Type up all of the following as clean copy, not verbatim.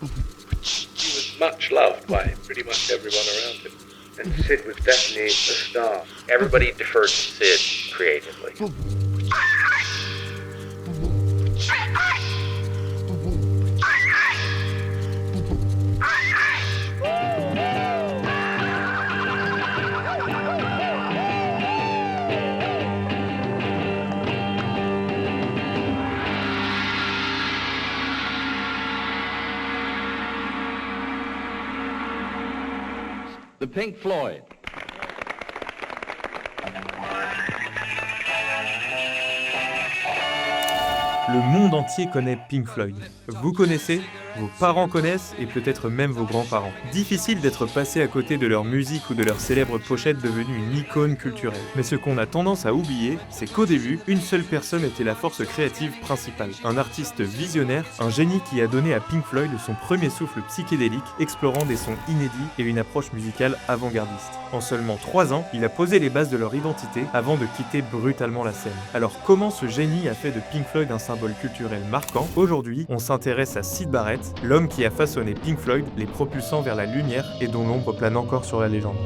He was much loved by pretty much everyone around him. And Sid was definitely a star. Everybody deferred to Sid creatively. The Pink Floyd. Le monde entier connaît Pink Floyd. Vous connaissez, vos parents connaissent et peut-être même vos grands-parents. Difficile d'être passé à côté de leur musique ou de leur célèbre pochette devenue une icône culturelle. Mais ce qu'on a tendance à oublier, c'est qu'au début, une seule personne était la force créative principale. Un artiste visionnaire, un génie qui a donné à Pink Floyd son premier souffle psychédélique, explorant des sons inédits et une approche musicale avant-gardiste. En seulement 3 ans, il a posé les bases de leur identité avant de quitter brutalement la scène. Alors comment ce génie a fait de Pink Floyd un symbole culturel marquant? Aujourd'hui, on s'intéresse à Syd Barrett, l'homme qui a façonné Pink Floyd, les propulsant vers la lumière et dont l'ombre plane encore sur la légende.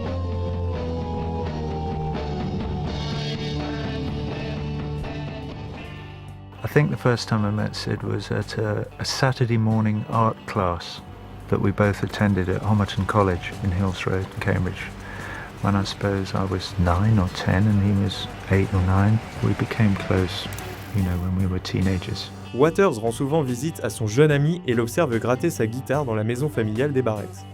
I think the first time I met Sid was at a Saturday morning art class that we both attended at Homerton College in Hills Road in Cambridge. When I suppose I was 9 or 10 and he was 8 or 9, we became close, when we were teenagers. Waters rend souvent visite à son jeune ami et l'observe gratter sa guitare dans la maison familiale des Barrett.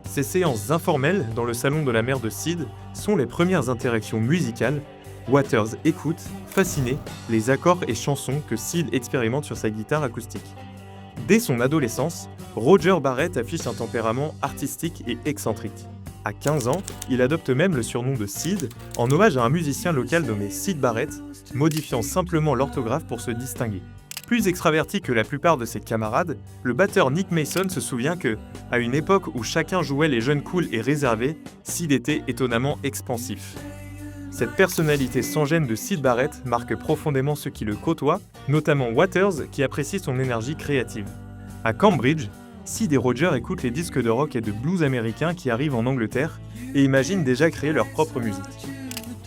Ces séances informelles dans le salon de la mère de Sid sont les premières interactions musicales. Waters écoute, fasciné, les accords et chansons que Sid expérimente sur sa guitare acoustique. Dès son adolescence, Roger Barrett affiche un tempérament artistique et excentrique. À 15 ans, il adopte même le surnom de Sid, en hommage à un musicien local nommé Syd Barrett, modifiant simplement l'orthographe pour se distinguer. Plus extraverti que la plupart de ses camarades, le batteur Nick Mason se souvient que, à une époque où chacun jouait les jeunes cool et réservés, Sid était étonnamment expansif. Cette personnalité sans gêne de Syd Barrett marque profondément ceux qui le côtoient, notamment Waters qui apprécie son énergie créative. À Cambridge, Sid et Roger écoutent les disques de rock et de blues américains qui arrivent en Angleterre et imaginent déjà créer leur propre musique.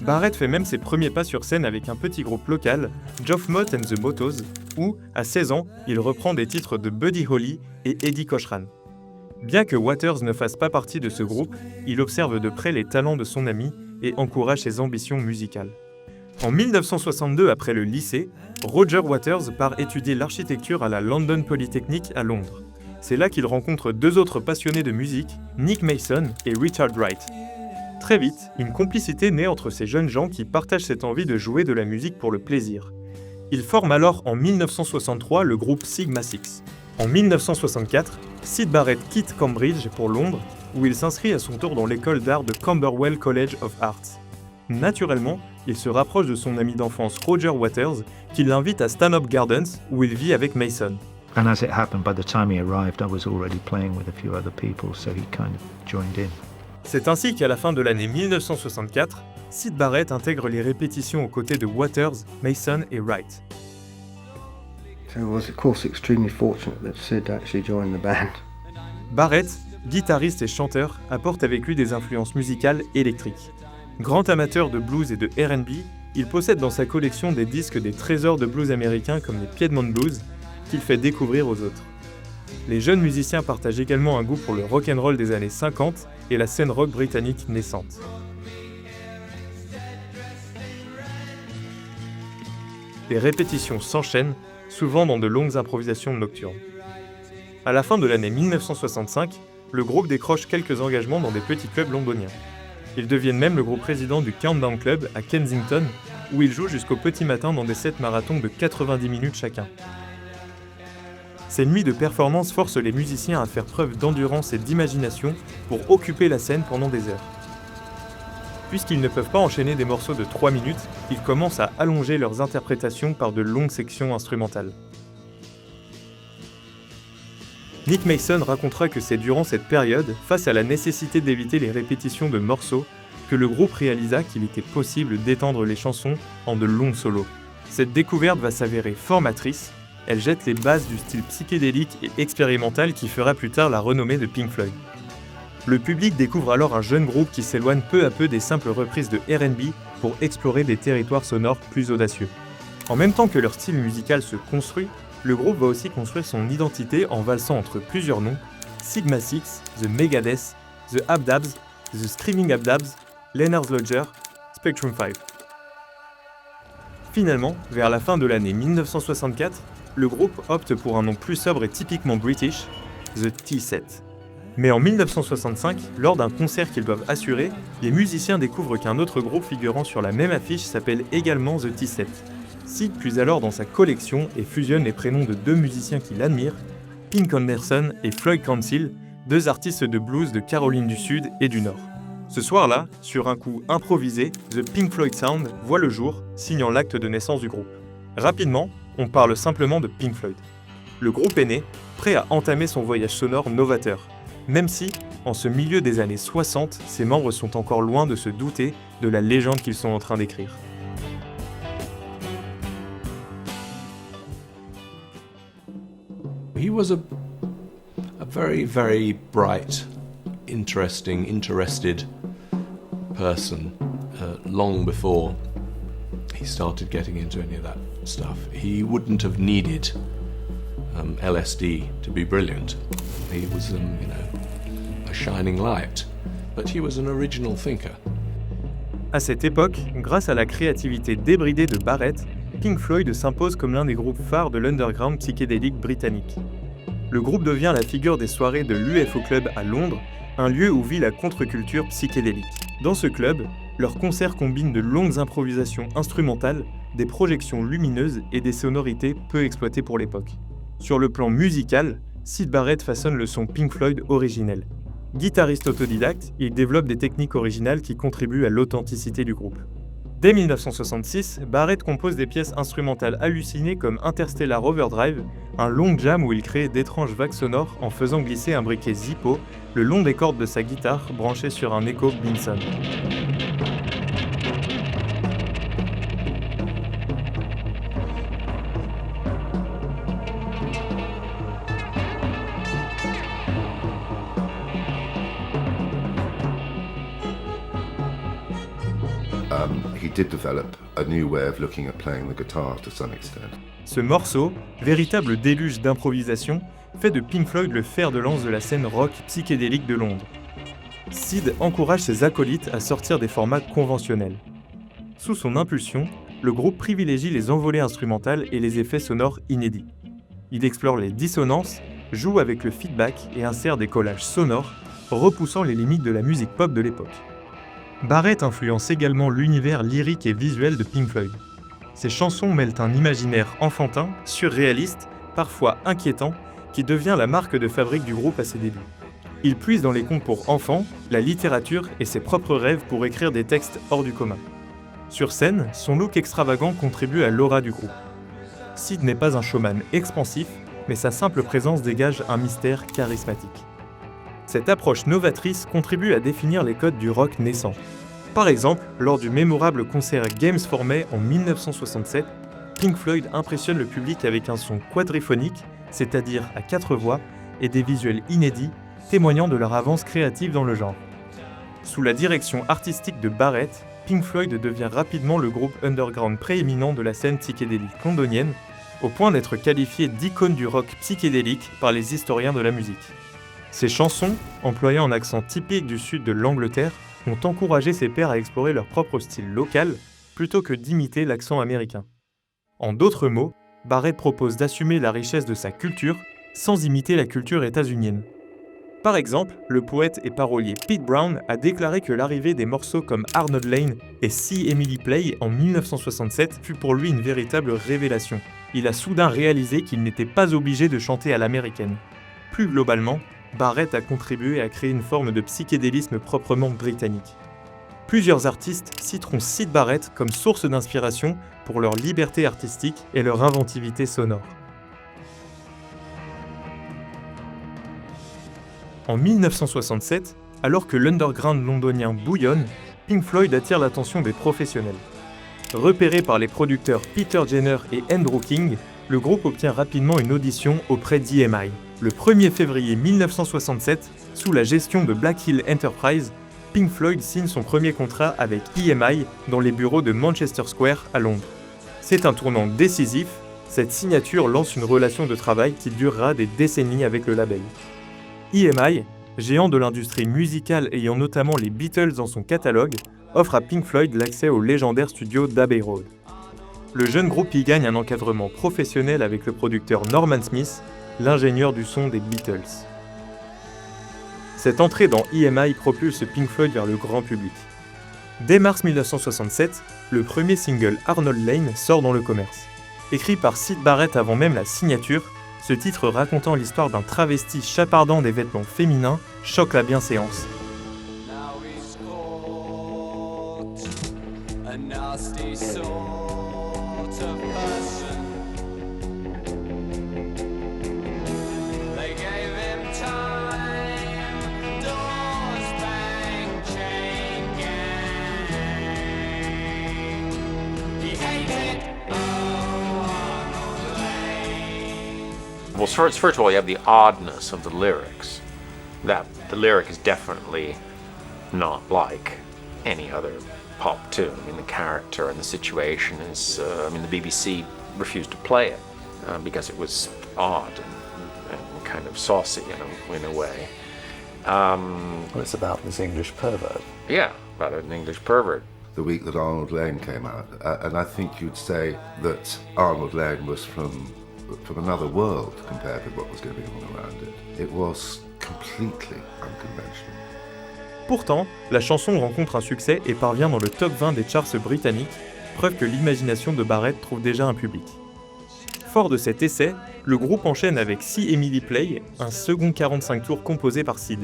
Barrett fait même ses premiers pas sur scène avec un petit groupe local, Geoff Mott and the Motos, où, à 16 ans, il reprend des titres de Buddy Holly et Eddie Cochran. Bien que Waters ne fasse pas partie de ce groupe, il observe de près les talents de son ami et encourage ses ambitions musicales. En 1962, après le lycée, Roger Waters part étudier l'architecture à la London Polytechnic à Londres. C'est là qu'il rencontre 2 autres passionnés de musique, Nick Mason et Richard Wright. Très vite, une complicité naît entre ces jeunes gens qui partagent cette envie de jouer de la musique pour le plaisir. Ils forment alors en 1963 le groupe Sigma Six. En 1964, Syd Barrett quitte Cambridge pour Londres, où il s'inscrit à son tour dans l'école d'art de Camberwell College of Art. Naturellement, il se rapproche de son ami d'enfance Roger Waters, qui l'invite à Stanhope Gardens, où il vit avec Mason. And as it happened, by the time he arrived, I was already playing with a few other people, so he kind of joined in. C'est ainsi qu'à la fin de l'année 1964, Syd Barrett intègre les répétitions aux côtés de Waters, Mason et Wright. So I was of course extremely fortunate that Sid actually joined the band. Barrett, guitariste et chanteur, apporte avec lui des influences musicales électriques. Grand amateur de blues et de R&B, il possède dans sa collection des disques des trésors de blues américains comme les Piedmont Blues, qu'il fait découvrir aux autres. Les jeunes musiciens partagent également un goût pour le rock'n'roll des années 50 et la scène rock britannique naissante. Les répétitions s'enchaînent, souvent dans de longues improvisations nocturnes. À la fin de l'année 1965, le groupe décroche quelques engagements dans des petits clubs londoniens. Ils deviennent même le groupe résident du Countdown Club à Kensington, où ils jouent jusqu'au petit matin dans des sets marathons de 90 minutes chacun. Ces nuits de performance forcent les musiciens à faire preuve d'endurance et d'imagination pour occuper la scène pendant des heures. Puisqu'ils ne peuvent pas enchaîner des morceaux de 3 minutes, ils commencent à allonger leurs interprétations par de longues sections instrumentales. Nick Mason racontera que c'est durant cette période, face à la nécessité d'éviter les répétitions de morceaux, que le groupe réalisa qu'il était possible d'étendre les chansons en de longs solos. Cette découverte va s'avérer formatrice, elle jette les bases du style psychédélique et expérimental qui fera plus tard la renommée de Pink Floyd. Le public découvre alors un jeune groupe qui s'éloigne peu à peu des simples reprises de R&B pour explorer des territoires sonores plus audacieux. En même temps que leur style musical se construit, le groupe va aussi construire son identité en valsant entre plusieurs noms: Sigma Six, The Megadeth, The Abdabs, The Screaming Abdabs, Leonard's Lodger, Spectrum 5. Finalement, vers la fin de l'année 1964, le groupe opte pour un nom plus sobre et typiquement british, The T-Set. Mais en 1965, lors d'un concert qu'ils doivent assurer, les musiciens découvrent qu'un autre groupe figurant sur la même affiche s'appelle également The T-Set. Sid puise alors dans sa collection et fusionne les prénoms de deux musiciens qu'il admire, Pink Anderson et Floyd Council, deux artistes de blues de Caroline du Sud et du Nord. Ce soir-là, sur un coup improvisé, The Pink Floyd Sound voit le jour, signant l'acte de naissance du groupe. Rapidement, on parle simplement de Pink Floyd. Le groupe est né, prêt à entamer son voyage sonore novateur, même si, en ce milieu des années 60, ses membres sont encore loin de se douter de la légende qu'ils sont en train d'écrire. He was a very, very bright, interested person long before he started getting into any of that stuff. He wouldn't have needed LSD to be brilliant. He was, a shining light, but he was an original thinker. À cette époque, grâce à la créativité débridée de Barrett, Pink Floyd s'impose comme l'un des groupes phares de l'underground psychédélique britannique. Le groupe devient la figure des soirées de l'UFO Club à Londres, un lieu où vit la contre-culture psychédélique. Dans ce club, leurs concerts combinent de longues improvisations instrumentales, des projections lumineuses et des sonorités peu exploitées pour l'époque. Sur le plan musical, Syd Barrett façonne le son Pink Floyd originel. Guitariste autodidacte, il développe des techniques originales qui contribuent à l'authenticité du groupe. Dès 1966, Barrett compose des pièces instrumentales hallucinées comme Interstellar Overdrive, un long jam où il crée d'étranges vagues sonores en faisant glisser un briquet Zippo le long des cordes de sa guitare branchée sur un Echo Binson. He did develop a new way of looking at playing the guitar to some extent. Ce morceau, véritable déluge d'improvisation, fait de Pink Floyd le fer de lance de la scène rock psychédélique de Londres. Syd encourage ses acolytes à sortir des formats conventionnels. Sous son impulsion, le groupe privilégie les envolées instrumentales et les effets sonores inédits. Il explore les dissonances, joue avec le feedback et insère des collages sonores, repoussant les limites de la musique pop de l'époque. Barrett influence également l'univers lyrique et visuel de Pink Floyd. Ses chansons mêlent un imaginaire enfantin, surréaliste, parfois inquiétant, qui devient la marque de fabrique du groupe à ses débuts. Il puise dans les contes pour enfants, la littérature et ses propres rêves pour écrire des textes hors du commun. Sur scène, son look extravagant contribue à l'aura du groupe. Syd n'est pas un showman expansif, mais sa simple présence dégage un mystère charismatique. Cette approche novatrice contribue à définir les codes du rock naissant. Par exemple, lors du mémorable concert Games for May en 1967, Pink Floyd impressionne le public avec un son quadriphonique, c'est-à-dire à 4 voix, et des visuels inédits, témoignant de leur avance créative dans le genre. Sous la direction artistique de Barrett, Pink Floyd devient rapidement le groupe underground prééminent de la scène psychédélique londonienne, au point d'être qualifié d'icône du rock psychédélique par les historiens de la musique. Ses chansons, employant un accent typique du sud de l'Angleterre, ont encouragé ses pairs à explorer leur propre style local, plutôt que d'imiter l'accent américain. En d'autres mots, Barrett propose d'assumer la richesse de sa culture, sans imiter la culture états-unienne. Par exemple, le poète et parolier Pete Brown a déclaré que l'arrivée des morceaux comme Arnold Lane et See Emily Play en 1967 fut pour lui une véritable révélation. Il a soudain réalisé qu'il n'était pas obligé de chanter à l'américaine. Plus globalement, Barrett a contribué à créer une forme de psychédélisme proprement britannique. Plusieurs artistes citeront Syd Barrett comme source d'inspiration pour leur liberté artistique et leur inventivité sonore. En 1967, alors que l'underground londonien bouillonne, Pink Floyd attire l'attention des professionnels. Repérés par les producteurs Peter Jenner et Andrew King, le groupe obtient rapidement une audition auprès d'EMI. Le 1er février 1967, sous la gestion de Black Hill Enterprise, Pink Floyd signe son premier contrat avec EMI dans les bureaux de Manchester Square à Londres. C'est un tournant décisif, cette signature lance une relation de travail qui durera des décennies avec le label. EMI, géant de l'industrie musicale ayant notamment les Beatles dans son catalogue, offre à Pink Floyd l'accès au légendaire studio d'Abbey Road. Le jeune groupe y gagne un encadrement professionnel avec le producteur Norman Smith, l'ingénieur du son des Beatles. Cette entrée dans EMI propulse Pink Floyd vers le grand public. Dès mars 1967, le premier single Arnold Lane sort dans le commerce. Écrit par Syd Barrett avant même la signature, ce titre racontant l'histoire d'un travesti chapardant des vêtements féminins choque la bienséance. Well, first of all, you have the oddness of the lyrics. That the lyric is definitely not like any other pop tune. I mean, the character and the situation is. The BBC refused to play it because it was odd and kind of saucy in a way. Well, it's about this English pervert. Yeah, about an English pervert. The week that Arnold Lane came out, and I think you'd say that Arnold Lane was from another world compared with what was going on around it. It was completely unconventional. Pourtant, la chanson rencontre un succès et parvient dans le top 20 des charts britanniques, preuve que l'imagination de Barrett trouve déjà un public. Fort de cet essai, le groupe enchaîne avec See Emily Play, un second 45 tours composé par Syd.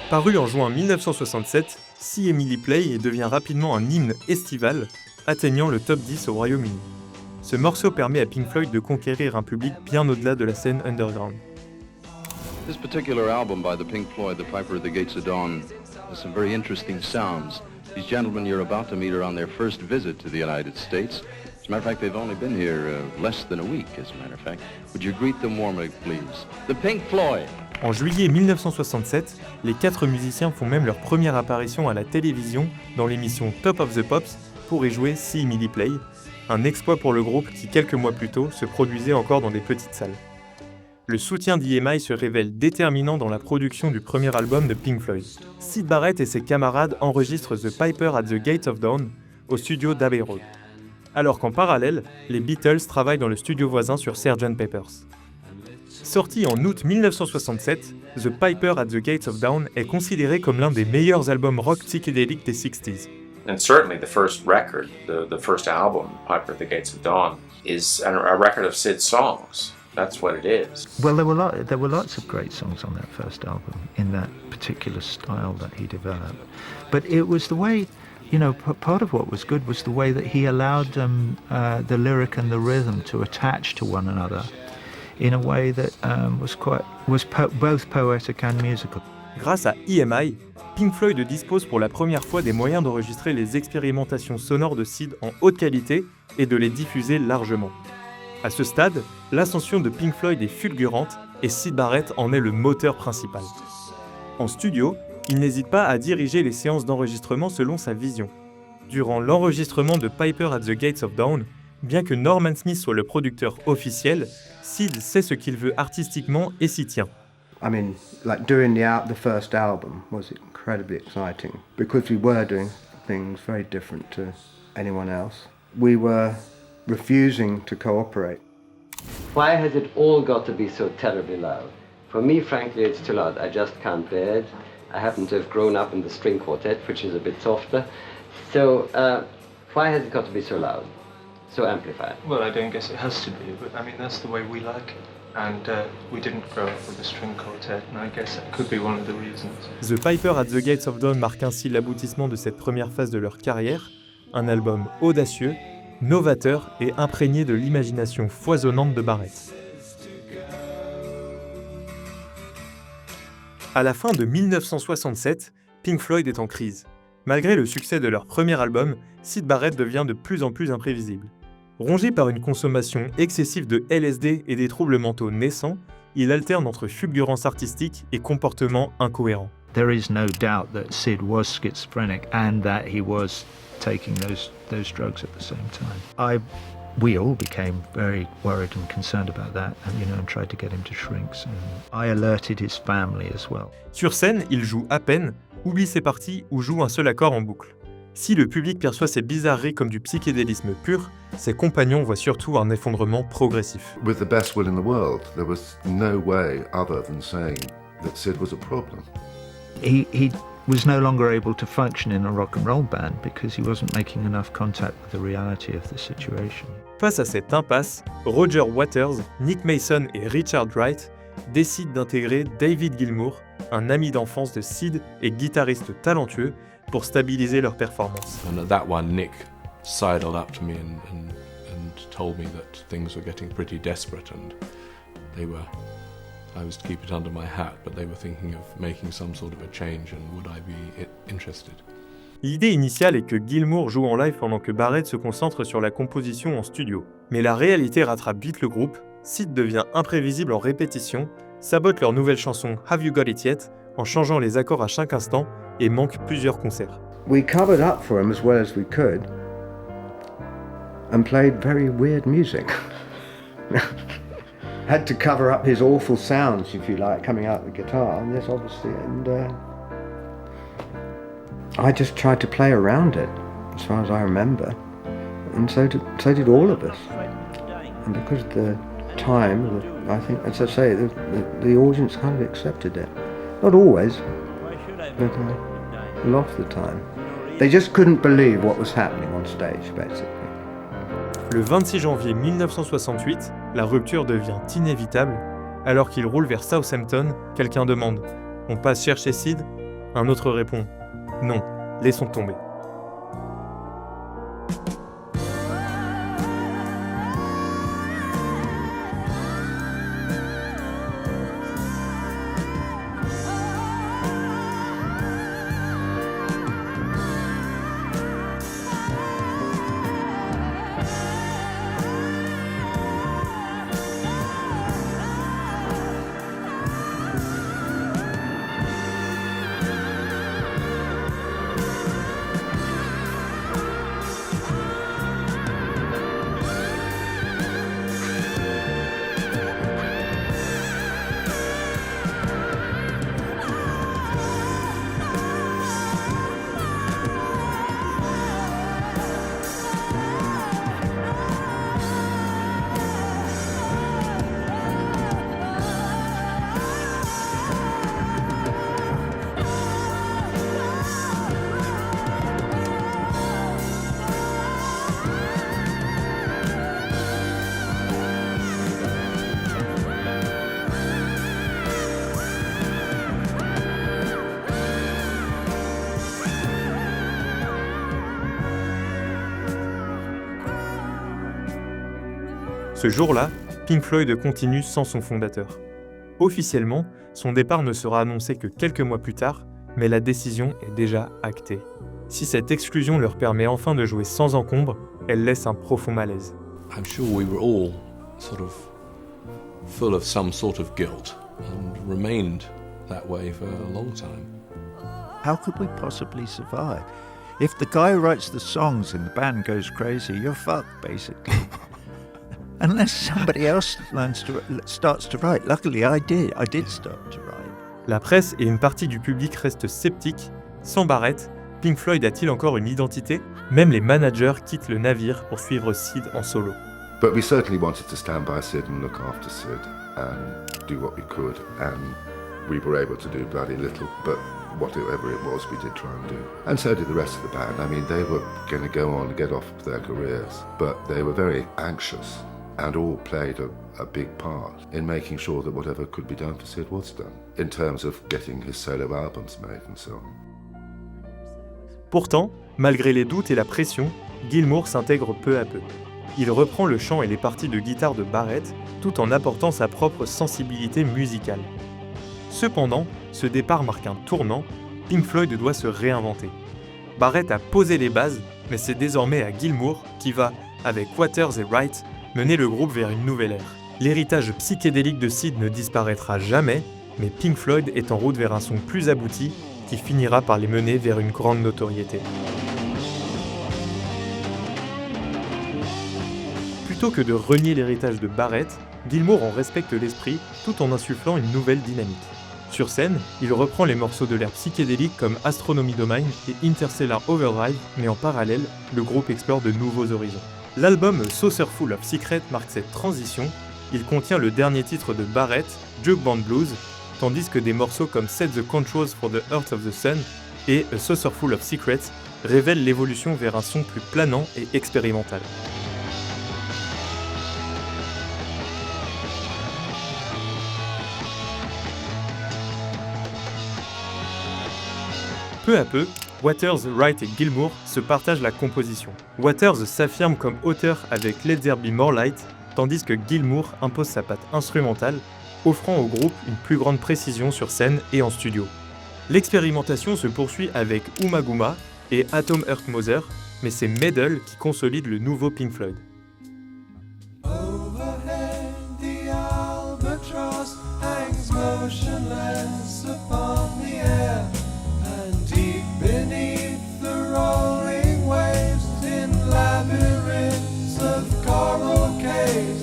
Paru en juin 1967, See Emily Play devient rapidement un hymne estival, atteignant le top 10 au Royaume-Uni. Ce morceau permet à Pink Floyd de conquérir un public bien au-delà de la scène underground. This particular album by the Pink Floyd, The Piper at the Gates of Dawn, has some very interesting sounds. These gentlemen you're about to meet are on their first visit to the United States. As a matter of fact, they've only been here less than a week, as a matter of fact. Would you greet them warmly, please? The Pink Floyd. En juillet 1967, les 4 musiciens font même leur première apparition à la télévision dans l'émission Top of the Pops pour y jouer See Emily Play, un exploit pour le groupe qui quelques mois plus tôt se produisait encore dans des petites salles. Le soutien d'EMI se révèle déterminant dans la production du premier album de Pink Floyd. Syd Barrett et ses camarades enregistrent The Piper at the Gates of Dawn au studio d'Abbey Road. Alors qu'en parallèle, les Beatles travaillent dans le studio voisin sur Sgt. Pepper's. Sorti en août 1967, The Piper at the Gates of Dawn est considéré comme l'un des meilleurs albums rock psychédéliques des 60s. And certainly the first record, the first album, Piper at the Gates of Dawn, is a record of Syd's songs. That's what it is. Well, there were lots of great songs on that first album in that particular style that he developed. But it was the way, part of what was good was the way that he allowed the lyric and the rhythm to attach to one another in a way that was both poetic and musical. Grâce à EMI, Pink Floyd dispose pour la première fois des moyens d'enregistrer les expérimentations sonores de Syd en haute qualité et de les diffuser largement. À ce stade, l'ascension de Pink Floyd est fulgurante et Syd Barrett en est le moteur principal. En studio, il n'hésite pas à diriger les séances d'enregistrement selon sa vision. Durant l'enregistrement de Piper at the Gates of Dawn, bien que Norman Smith soit le producteur officiel, Syd sait ce qu'il veut artistiquement et s'y tient. I mean, like doing the first album was incredibly exciting because we were doing things very different to anyone else. We were refusing to cooperate. Why has it all got to be so terribly loud? For me, frankly, it's too loud. I just can't bear it. I happen to have grown up in the string quartet, which is a bit softer. So, why has it got to be so loud? So amplified? Well, I don't guess it has to be, but I mean, that's the way we like it. And we didn't grow up with a string quartet, and I guess that could be one of the reasons. The Piper at the Gates of Dawn marque ainsi l'aboutissement de cette première phase de leur carrière, un album audacieux, novateur et imprégné de l'imagination foisonnante de Barrett. À la fin de 1967, Pink Floyd est en crise. Malgré le succès de leur premier album, Syd Barrett devient de plus en plus imprévisible. Rongé par une consommation excessive de LSD et des troubles mentaux naissants, il alterne entre fulgurance artistique et comportements incohérents. There is no doubt that Syd was schizophrenic and that he was taking those drugs at the same time. We all became very worried and concerned about that, and tried to get him to shrinks. And I alerted his family as well. Sur scène, il joue à peine, oublie ses parties ou joue un seul accord en boucle. Si le public perçoit ces bizarreries comme du psychédélisme pur, ses compagnons voient surtout un effondrement progressif. With the best will in the world, there was no way other than saying that Syd was a problem. He was no longer able to function in a rock and roll band because he wasn't making enough contact with the reality of the situation. Face à cette impasse, Roger Waters, Nick Mason et Richard Wright décident d'intégrer David Gilmour, un ami d'enfance de Syd et guitariste talentueux, pour stabiliser leur performance. And at that one, Nick sidled up to me and told me that things were getting pretty desperate, and I was to keep it under my hat, but they were thinking of making some sort of a change, and would I be interested? L'idée initiale est que Gilmour joue en live pendant que Barrett se concentre sur la composition en studio. Mais la réalité rattrape vite le groupe, Syd devient imprévisible en répétition, sabote leur nouvelle chanson Have You Got It Yet en changeant les accords à chaque instant et manque plusieurs concerts. We covered up for him as well as we could and played very weird music. Had to cover up his awful sounds, if you like, coming out of the guitar, and this obviously, I just tried to play around it, as far as I remember, and so did all of us. And because of the time, I think, as I say, the audience kind of accepted it. Not always, but a lot of the time. They just couldn't believe what was happening on stage, basically. Le 26 janvier 1968, la rupture devient inévitable. Alors qu'il roule vers Southampton, quelqu'un demande « On passe chercher Syd ?» Un autre répond « Non, laissons tomber. » Ce jour-là, Pink Floyd continue sans son fondateur. Officiellement, son départ ne sera annoncé que quelques mois plus tard, mais la décision est déjà actée. Si cette exclusion leur permet enfin de jouer sans encombre, elle laisse un profond malaise. I'm sure we were all sort of full of some sort of guilt and remained that way for a long time. How could we possibly survive? If the guy who writes the songs and the band goes crazy, you're fucked, basically. Unless somebody else starts to write. Luckily, I did start to write. La presse et une partie du public restent sceptiques. Sans Barrett, Pink Floyd a-t-il encore une identité ? Même les managers quittent le navire pour suivre Syd en solo. But we certainly wanted to stand by Syd and look after Syd and do what we could, and we were able to do bloody little, but whatever it was, we did try and do. And so did the rest of the band. I mean, they were going to go on and get off with their careers, but they were very anxious and all played a big part in making sure that whatever could be done for Sid was done, in terms of getting his solo albums made and so on. Pourtant, malgré les doutes et la pression, Gilmour s'intègre peu à peu. Il reprend le chant et les parties de guitare de Barrett, tout en apportant sa propre sensibilité musicale. Cependant, ce départ marque un tournant, Pink Floyd doit se réinventer. Barrett a posé les bases, mais c'est désormais à Gilmour qui va, avec Waters et Wright, mener le groupe vers une nouvelle ère. L'héritage psychédélique de Sid ne disparaîtra jamais, mais Pink Floyd est en route vers un son plus abouti qui finira par les mener vers une grande notoriété. Plutôt que de renier l'héritage de Barrett, Gilmour en respecte l'esprit tout en insufflant une nouvelle dynamique. Sur scène, il reprend les morceaux de l'ère psychédélique comme Astronomy Domain et Interstellar Overdrive, mais en parallèle, le groupe explore de nouveaux horizons. L'album Saucerful of Secret marque cette transition. Il contient le dernier titre de Barrett, Jug Band Blues, tandis que des morceaux comme Set the Controls for the Earth of the Sun et A Saucerful of Secrets révèlent l'évolution vers un son plus planant et expérimental. Peu à peu, Waters, Wright et Gilmour se partagent la composition. Waters s'affirme comme auteur avec Let There Be More Light, tandis que Gilmour impose sa patte instrumentale, offrant au groupe une plus grande précision sur scène et en studio. L'expérimentation se poursuit avec Ummagumma et Atom Heart Mother, mais c'est Meddle qui consolide le nouveau Pink Floyd. Overhead, the albatross hangs motionless upon the air, and deep beneath the rolling waves, in labyrinths of coral caves.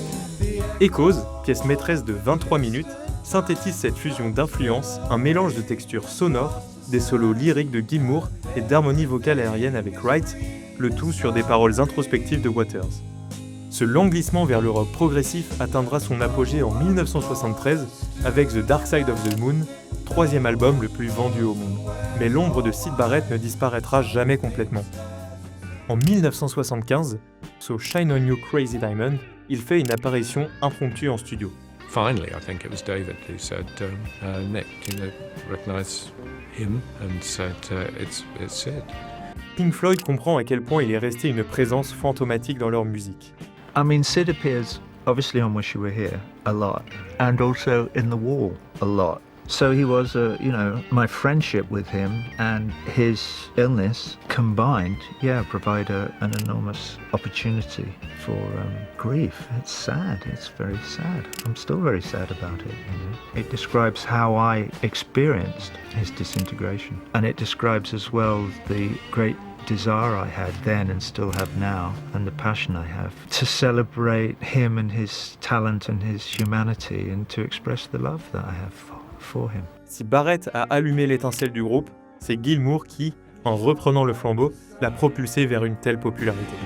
Echoes, pièce maîtresse de 23 minutes, synthétise cette fusion d'influences, un mélange de textures sonores, des solos lyriques de Gilmour et d'harmonies vocales aériennes avec Wright, le tout sur des paroles introspectives de Waters. Ce lent glissement vers le rock progressif atteindra son apogée en 1973 avec The Dark Side of the Moon, troisième album le plus vendu au monde. Mais l'ombre de Syd Barrett ne disparaîtra jamais complètement. En 1975, sur Shine On You Crazy Diamond, il fait une apparition impromptue en studio. Finally, I think it was David who said, Nick, recognize him? And said, it's Sid. Pink Floyd comprend à quel point il est resté une présence fantomatique dans leur musique. I mean, Sid appears obviously on Wish You Were Here a lot, and also in The Wall a lot. So he was, my friendship with him and his illness combined, provide an enormous opportunity for grief. It's sad. It's very sad. I'm still very sad about it. It describes how I experienced his disintegration, and it describes as well the great desire I had then and still have now, and the passion I have to celebrate him and his talent and his humanity, and to express the love that I have for him. Si Barrett a allumé l'étincelle du groupe, c'est Gilmour qui, en reprenant le flambeau, l'a propulsé vers une telle popularité.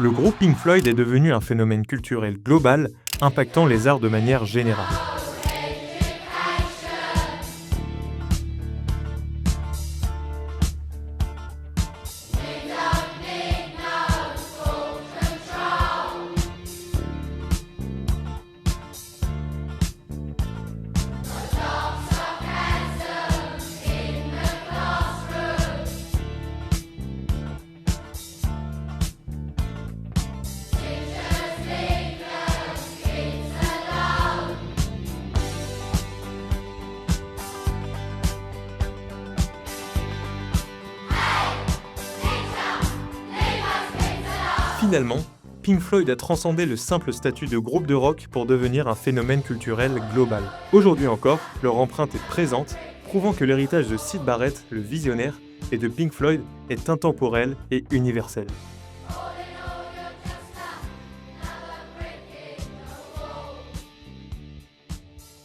le groupe Pink Floyd est devenu un phénomène culturel global, impactant les arts de manière générale. Finalement, Pink Floyd a transcendé le simple statut de groupe de rock pour devenir un phénomène culturel global. Aujourd'hui encore, leur empreinte est présente, prouvant que l'héritage de Syd Barrett, le visionnaire, et de Pink Floyd est intemporel et universel.